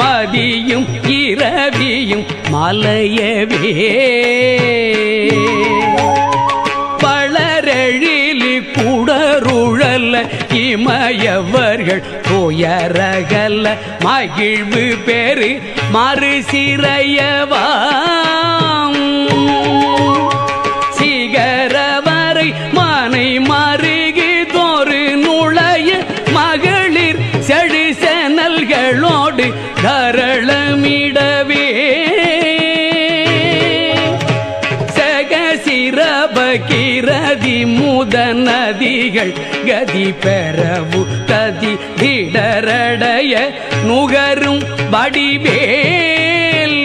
மதியும் இரவியும் மலையவே பளரெழிலி குடருழல்ல இமயவர்கள் துயரகல்ல மகிழ்வு பெரு மறுசிறையவாம் சிகரவரை மனை மருகி தோறு நுழைய மகளிர் செழு செனல்களோடு கரளமிடவே கிரதி முத நதிகள் கதி பெறவு ததி திடரடைய நுகரும் வடிவேல்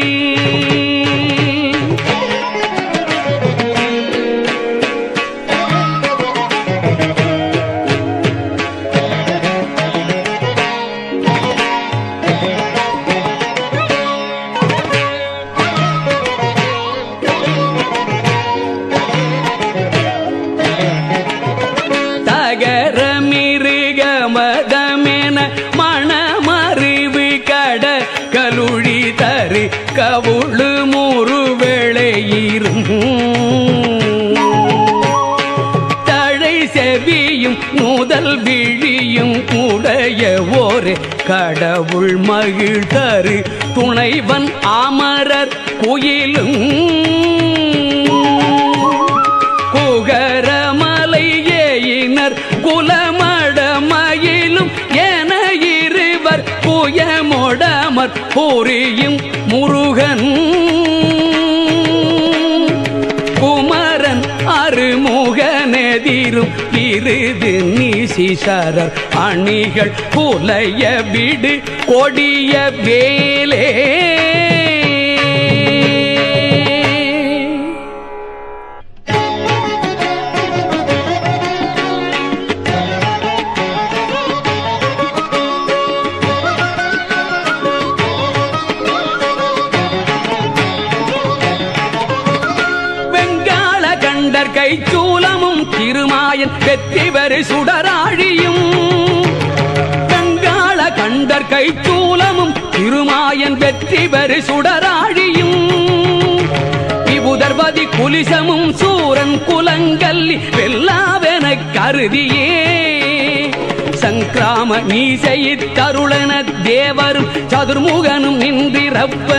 கவுளு முறுவேளையிரும் தழை செவியும் முதல் விழியும் உடைய ஒரு கடவுள் மகிழ் தரு துணைவன் அமரர் குயிலும் குகரமலை ஏயினர் குலமடமயிலும் என இருவர் புயமொடமற் புரியும் முருகன் குமரன் அருமுகனெதிரும் இருது நீசிசரர் அணிகள் புலைய விடு கொடிய வேலே கைச்சூலமும் திருமாயன் வெற்றிவரு சுடராழியும் வெங்காள கண்டர் கைச்சூலமும் திருமாயன் வெற்றிவரு சுடராழியும் விபுதர்வதி குலிசமும் சூரன் குலங்கல்லி வெல்லாவென கருதியே சங்கிராம நீசையித் தருளன தேவரும் சதுர்முகனும் நின்றிரப்ப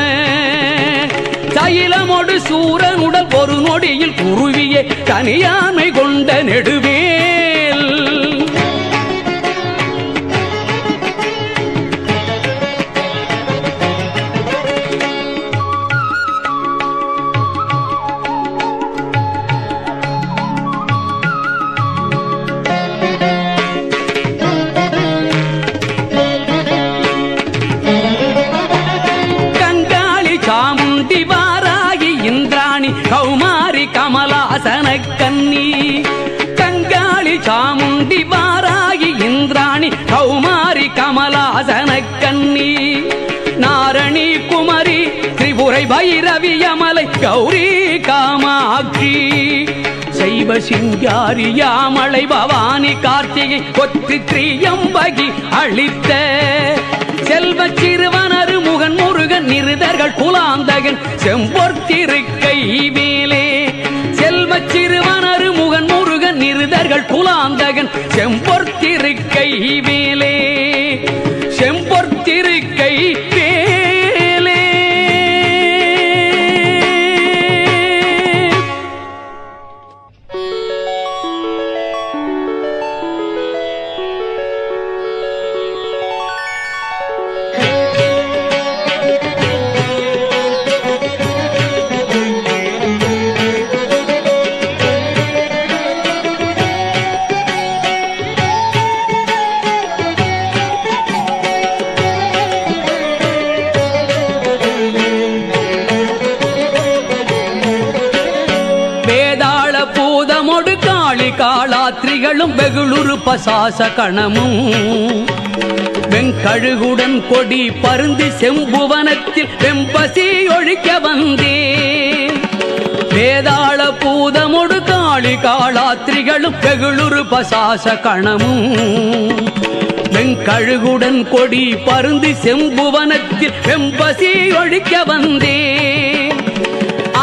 சயிலமோடு சூரனுடல் ஒரு நொடியில் குருவியே தனியாமை கொண்ட நெடுவேல் கௌமாரி கமலாசன கன்னி கங்காளி சாமுண்டி வாராகி இந்திராணி கௌமாரி கமலாசன கன்னி நாரணி குமரி திரிபுரை பைரவி யமலை கௌரி காமாட்சி சைவ சிங்காரி யாமலை பவானி கார்த்திகை கொத்தி திரியம்பகி அளித்த செல்வ சிறுவனரு முகன் முருகன் நிருதர்கள் குலாந்தகன் செம்பொற்திருக்கை வேலே செல்வ சிறுவனரு முகன் முருகன் நிருதர்கள் குலாந்தகன் செம்பொற்திருக்கை வேலே செம்பொற்திருக்கை வேலே காளாத்திரிகளும் வெகுளுரு பசாச கணமும் வெங்கழுகுடன் கொடி பருந்தி செம்புவனத்தில் வெம்பசி ஒழிக்க வந்தேன் வேதாள பூதமொடு காளி காளாத்திரிகளும் வெகுளுரு பசாச கணமும் வெங்கழுகுடன் கொடி பருந்தி செம்புவனத்தில் வெம்பசி ஒழிக்க வந்தே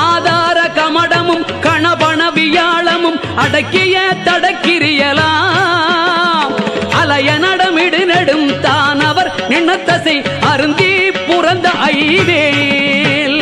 ஆதார கமடமும் கணபண வியாழமும் அடக்கிய தடக்கிரியலாம் அலைய நடமிடு நெடும் தான் அவர் நின்னத்தசை அருந்தி புறந்த ஐவேல்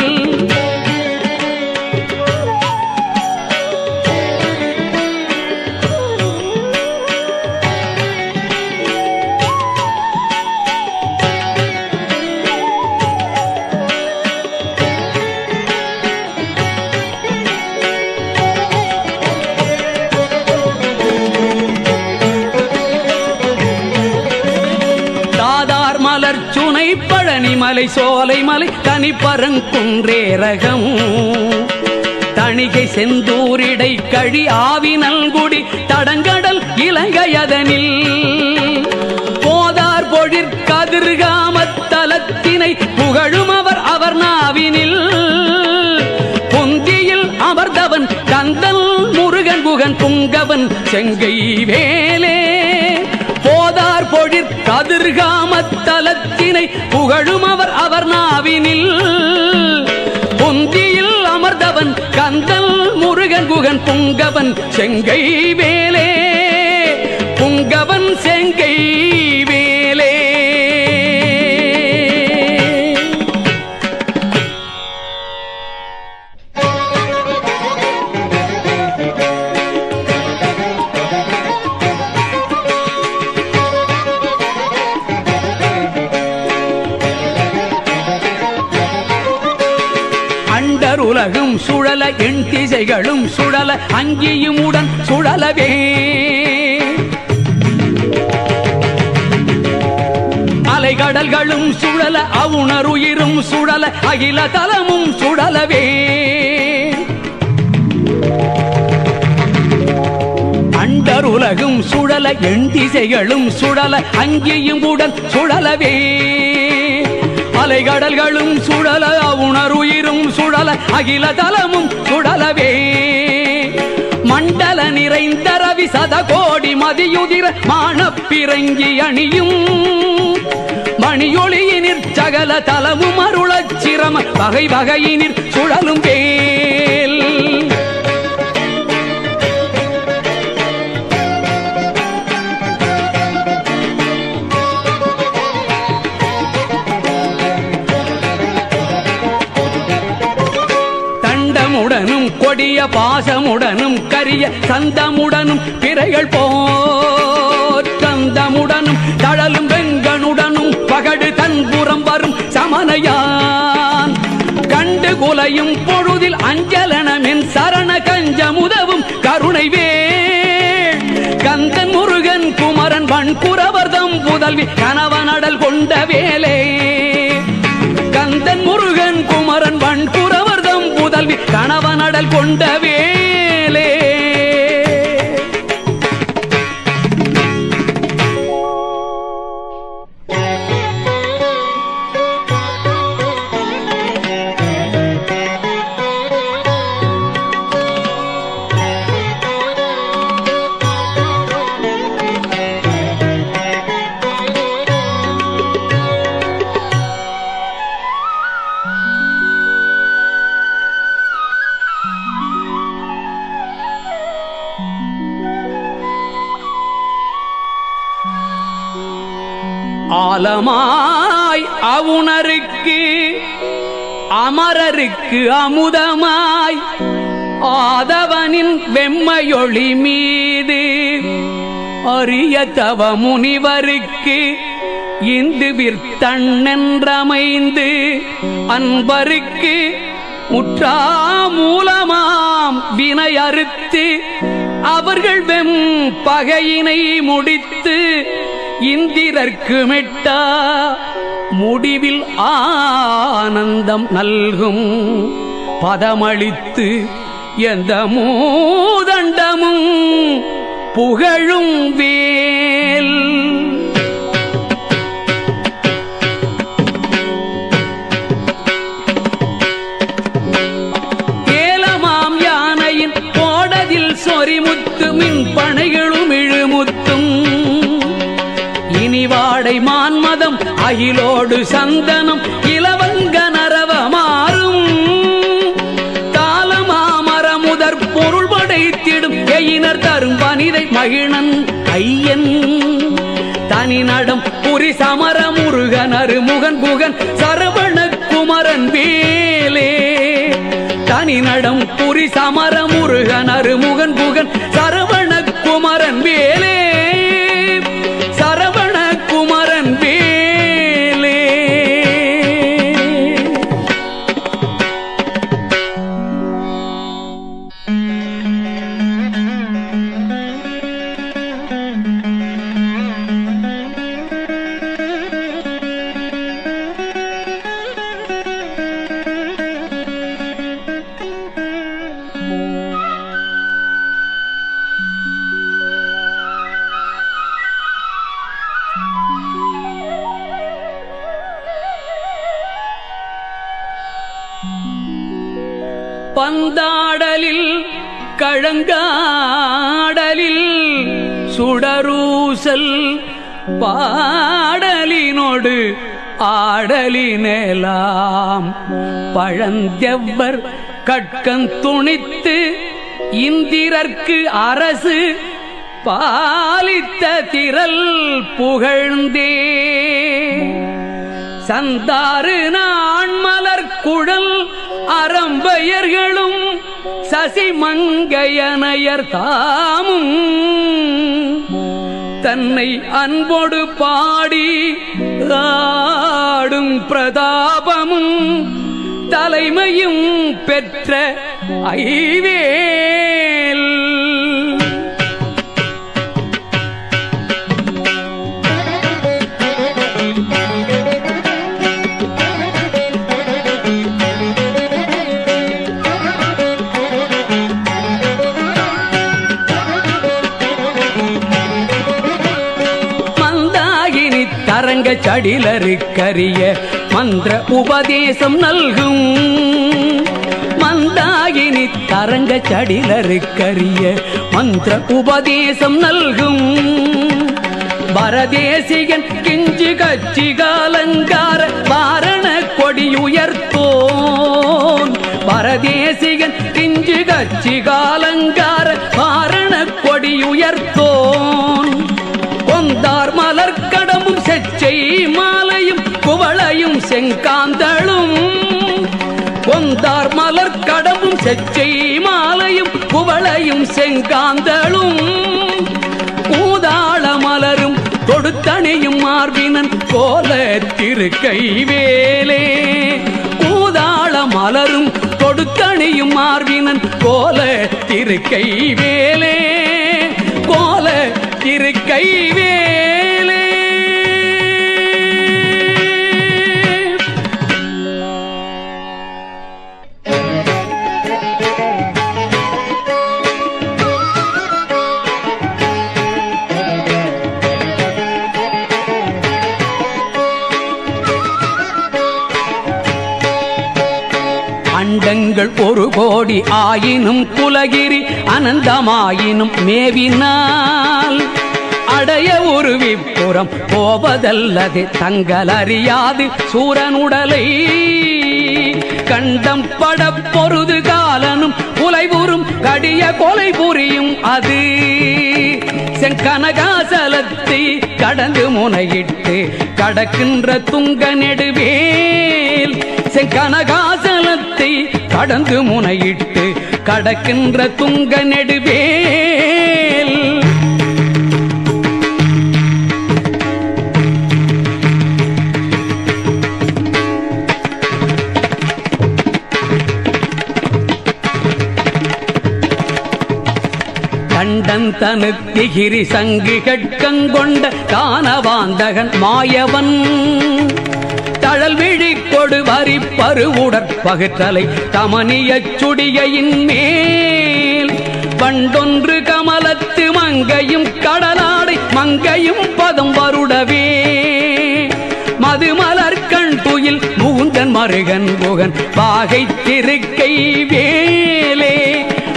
சுனை பழனி மலை சோலை மலை தனி பரங்குன்றேரகம் தணிகை செந்தூரிடை கழி ஆவி நல்குடி தடங்கடல் இலங்கையதனில் போதார் பொழிற் கதிர்காமத்தலத்தினை புகழும் அவர் அவர் நாவினில் பொந்தியில் அமர்ந்தவன் கந்தல் முருகன் குகன் புங்கவன் செங்கை வேலே போதார் பொழிற் கதிர்காமத்தலத்தினை புகழும் அவர் அவர் நாவினில் பொந்தியில் அமர்ந்தவன் கந்தல் முருகன் குகன் புங்கவன் செங்கை வேலே புங்கவன் செங்கை வேலே உலகும் சுழல எண் திசைகளும் சுழல அங்கியும் உடன் சுழலவே அலைகடல்களும் சுழல அவுணருயிரும் சுழல அகில தலமும் சுழலவே அண்டர் உலகும் சுழல எண் திசைகளும் சுழல அங்கியும் உடன் சுழலவே அலைகடல்களும் சுழல உணர்வுயிரும் சுழல அகில தலமும் சுழலவே மண்டல நிறைந்த ரவி சதகோடி மதியுதிர மானப்பிறங்கி அணியும் மணியொளியினிற் சகல தலமும் அருளச் சிரம வகை வகையினிற் சுழலும் வேல் உடனும் கொடிய பாசமுடனும் கரிய சந்தமுடனும் பிறைகள் போற்றந்தமுடனும் தழலும் வெங்கனுடனும் பகடு தன்புறம் வரும் சமனையான் கண்டு குலையும் பொழுதில் அஞ்சலனமென் சரண கஞ்சமுதவும் கருணை வேள் கந்தன் முருகன் குமரன் வண்குரவர்தம் புதல்வி கணவனடல் கொண்ட வேலே கந்தன் முருகன் குமரன் வண்குரவர்தம் புதல்வி கணவனடல் கொண்ட வேலே ஆலமாய் அவுணருக்கு அமரருக்கு அமுதமாய் ஆதவனின் வெம்மையொளி மீது அரிய தவ முனிவருக்கு இந்து விற்தண்ணென்றமைந்து அன்பருக்கு முற்றா மூலமாம் வினை அறுத்து அவர்கள் வெம் பகையினை முடித்து இந்திரர்க்கு மெட்டா முடிவில் ஆனந்தம் நல்கும் பதமளித்து எந்த மூதண்டமும் புகழும் வேல் ஏலமாம் யா அகிலோடு சந்தனம் இலவங்க நரவமாறும் தாளமாமர முதற் பொருள் படைத்திடும் எயினர் தரும் பனிதை மகிழன் ஐயன் தனி நடம் புரி சமர முருகன் அருமுகன் புகன் சரவண குமரன் வேலே தனி நடம் புரி சமர முருகன் அருமுகன் புகன் சரவண குமரன் வேலே சரவண குமரன் வேலே. பந்தாடலில் கழங்காடலில் சுடரூசல் பாடலினோடு ஆடலினேலாம் பழந்தெவ்வர் கட்கன் துணித்து இந்திரர்க்கு அரசு பாலித்த திரள் புகழ்ந்தே சந்தாறு நான்மலர் குழல் அறம்பெயர்களும் சசிமங்கையனையர் தாமும் தன்னை அன்போடு பாடி ஆடும் பிரதாபமும் தலைமையும் பெற்ற ஐவேல் தரங்க சடிலருக்கரிய மந்திர உபதேசம் நல்கும் மந்தாகினி தரங்க சடிலருக்கரிய மந்திர உபதேசம் நல்கும் பரதேசிகன் கிஞ்சு கச்சிகாலங்கார வாரண கொடியுயர்த்தோன் பரதேசிகன் கிஞ்சு கச்சிகாலங்கார வாரண கொடியுயர்த்தோன் கொந்தார் மலர் கடமும் செச்சை மாலையும் குவளையும் செங்காந்தளும் கொந்தார் மலர் கடமும் செச்சை மாலையும் குவளையும் செங்காந்தளும் ஊதாள மலரும் தொடுத்தணியும் மார்பினன் கோல திருக்கைவேலே ஊதாள மலரும் தொடுத்தணியும் மார்பினன் கோல திருக்கைவேலே கோல திருக்கைவேலே. அண்டங்கள் ஒரு கோடி ஆயினும் குலகிரி அனந்தமாயினும் மேவினால் அடைய ஒரு விப்புறம் போவதல்லது தங்கள் அறியாது சூரனுடலை கண்டம் பட பொருது காலனும் புலைபுறும் கடிய கொலை புரியும் அது செங்கனகாசலத்தை கடந்து முனையிட்டு கடக்கின்ற துங்க நெடுவேல் செங்கனகாசலத்தை கடந்து முனையிட்டு கடக்கின்ற துங்க நெடுவேல் கண்டன் தனுத்திகிரி சங்கு கட்கங்கொண்ட கானவாந்தகன் மாயவன் தழல் விழி கொடு வரி பருவுடற் பகுத்தலை கமனிய சுடியின் மேல் பண்டொன்று கமலத்து மங்கையும் கடலாடை மங்கையும் பதம் வருடவே மதுமலர் கண் துயில் முகுந்தன் மருகன் புகன் பாகை திருக்கை வேலே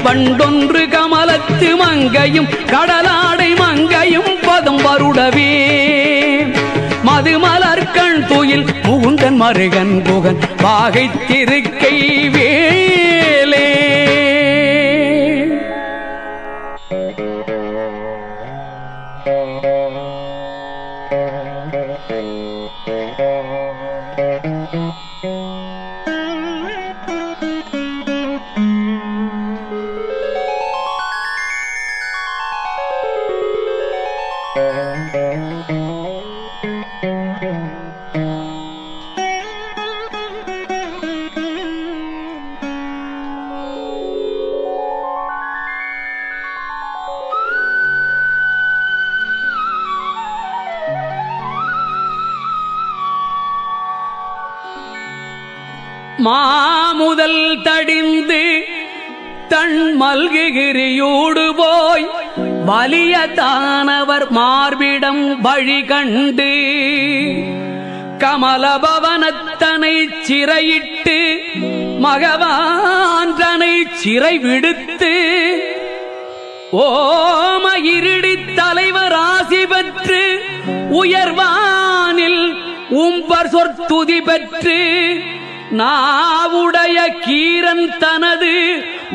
பண்டொன்று கமலத்து மங்கையும் கடலாடை மங்கையும் பதம் வருடவே மதுமலர் கண் துயில் முகுந்தன் மருகன் குகன் வாகை திருக்கை வேலே. மாமுதல் தடிந்து தன் மல்கிரியூடு போய் வலிய தானவர் மார்பிடம் வழி கண்டு கமலபவனத்தனை சிறையிட்டு மகவான்றனை சிறை விடுத்து ஓம இருடி தலைவர் ஆசி பெற்று உயர்வானில் உம்பர் சொற்துதி பெற்று நாவுடைய கீரன் தனது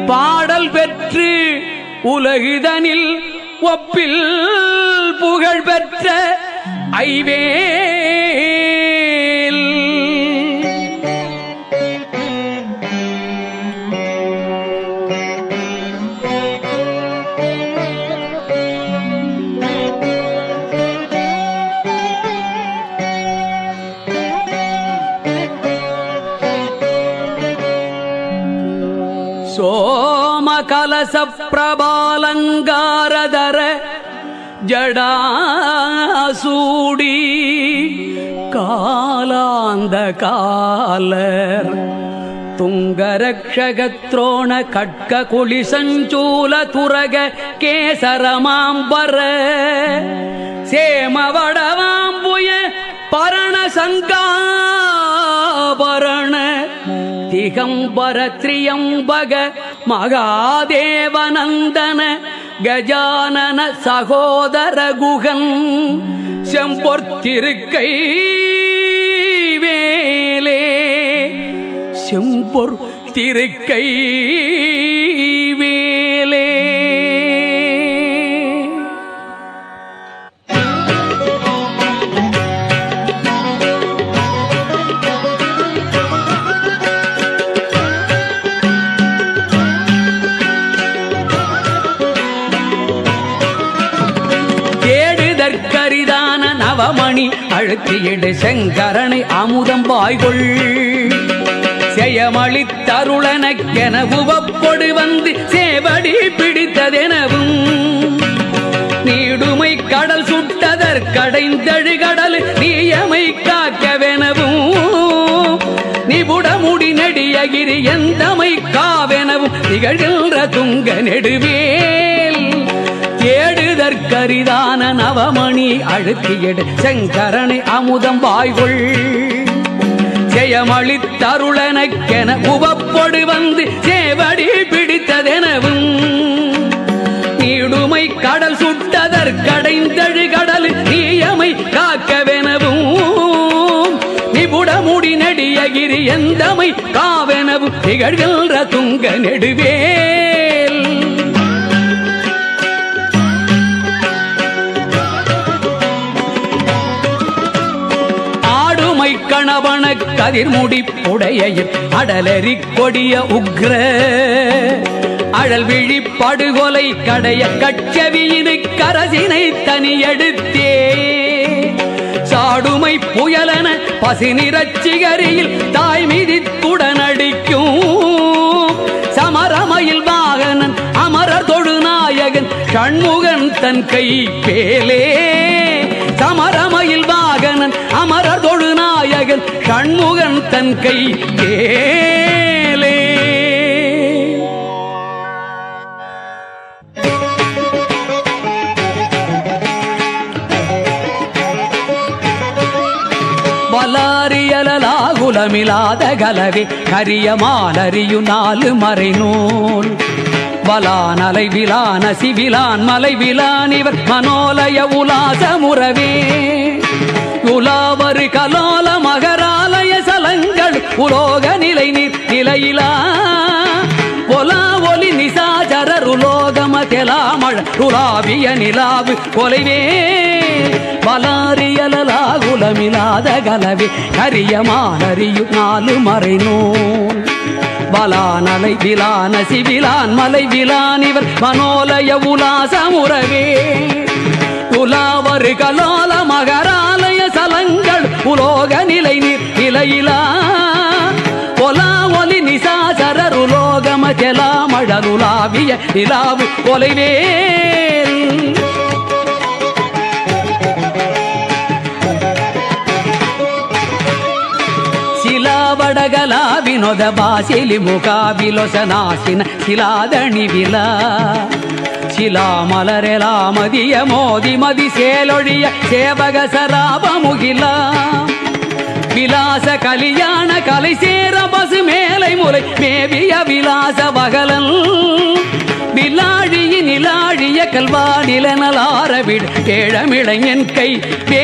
பாடல் பெற்று உலகிதனில் ஒப்பில் புகழ் பெற்ற ஐவேல். சோம கலச பிரபாலங்காரதர ஜடாசூடி காலாந்த காலர் துங்கரக்ஷகத்ரோண கட்க குளி சஞ்சூல துரக கேசரமாம்பர சேமவடவாம்புய பரண சங்காபரண திகம்பர திரியம்பக மகாதேவநந்தன கஜானன சகோதர குகன் செம்பொற்திருக்கை வேலே. செம்பொற் திருக்கை வேலே. கரிதான நவமணி அழுத்தியிடு செங்கரனை அமுதம் வாய்கொள் செயமளித்தருளனக்கென உவப்பொடு வந்து சேவடி பிடித்ததெனவும் நீடுமை கடல் சுட்டதற்கடைந்தழு கடல் நீயமை காக்கவெனவும் நிபுடமுடி நெடியகிரி எந்தமை காவெனவும் திகழ்கின்ற துங்க நெடுவேல். ஏடுதற்கரிதான நவமணி அழுத்தியடு செங்கரனை அமுதம் வாய்கொள் செயமளித்தருளனக்கென உவப்பொடு வந்து சேவடி பிடித்ததெனவும் நீடுமை கடல் சுட்டதற்கடைந்தழு கடல் நீயமை காக்கவெனவும் நிபுடமுடி நெடியகிரி எந்தமை காவெனவும் திகழ்கின்ற துங்க நெடுவேல். கணவன கதிர்முடி புடைய அடலறி கொடிய உக்ர அழல் விழி படுகொலை கடைய கட்சவியினு கரசினை தனியெடுத்தே சாடுமை புயலன பசிநிறச்சிகரியில் தாய் மிதித்துடனடிக்கும் சமரமயில் வாகனன் அமரர் தொழுநாயகன் ஷண்முகன் தன் கை பேலே. சமரமயில் வாகனன் அமரர் தொழுநாயகன் ஷண்முகன் தன் கை பேலே. வலாரியலாகுலமிலாத கலவே கரியமாலறியு நாலு மறைநூல் வலானலை விலான சிவிலான் மலை விலான் இவர் மனோலய உலாச முறவே உலாவரு கலோல மகராலய சலங்கள் உலோக நிலை நீர் நிலையிலா ஒலா ஒலி நிசாஜரருலோகம தெலாமழ ருலாவிய நிலாவு கொலைவே பலாரியலாகுலமிலாத கலவே கரியமானறியு நாலு மறைநூல் பலானலை விலான சிவிலான் மலை விலான் இவர் மனோலய உலாசமுறவே உலாவரு கலோல மகராலய சலங்கள் உலோக நிலை நீர் நிலையிலா பொலா ஒலி நிசாசரருலோகம ஜலாமழலுலாவிய நிலாவு கொலைவேல் ಶಿಲಾವಡಗಲ ವಿನೋದ ಬಾಸಿಲಿ ಮುಖಾಬಿಲೊಸನಾಸಿನ ಶಿಲಾದಣಿ ವಿಲ ಶಿಲಾ ಮಲರೆಲ ಮದಿಯ ಮೋದಿ ಮದಿ ಸೇಲೊಳಿಯ ಸೇವಗ ಸರಾಪ ಮುಗಿಲ விலாச கலியாண கலை சேர பசு மேலை முறை மேவிய விலாச வகலன் விலாழியின் நிலாழிய கல்வா நிலனலாரவிடு கேழமிளைஞன் கை பே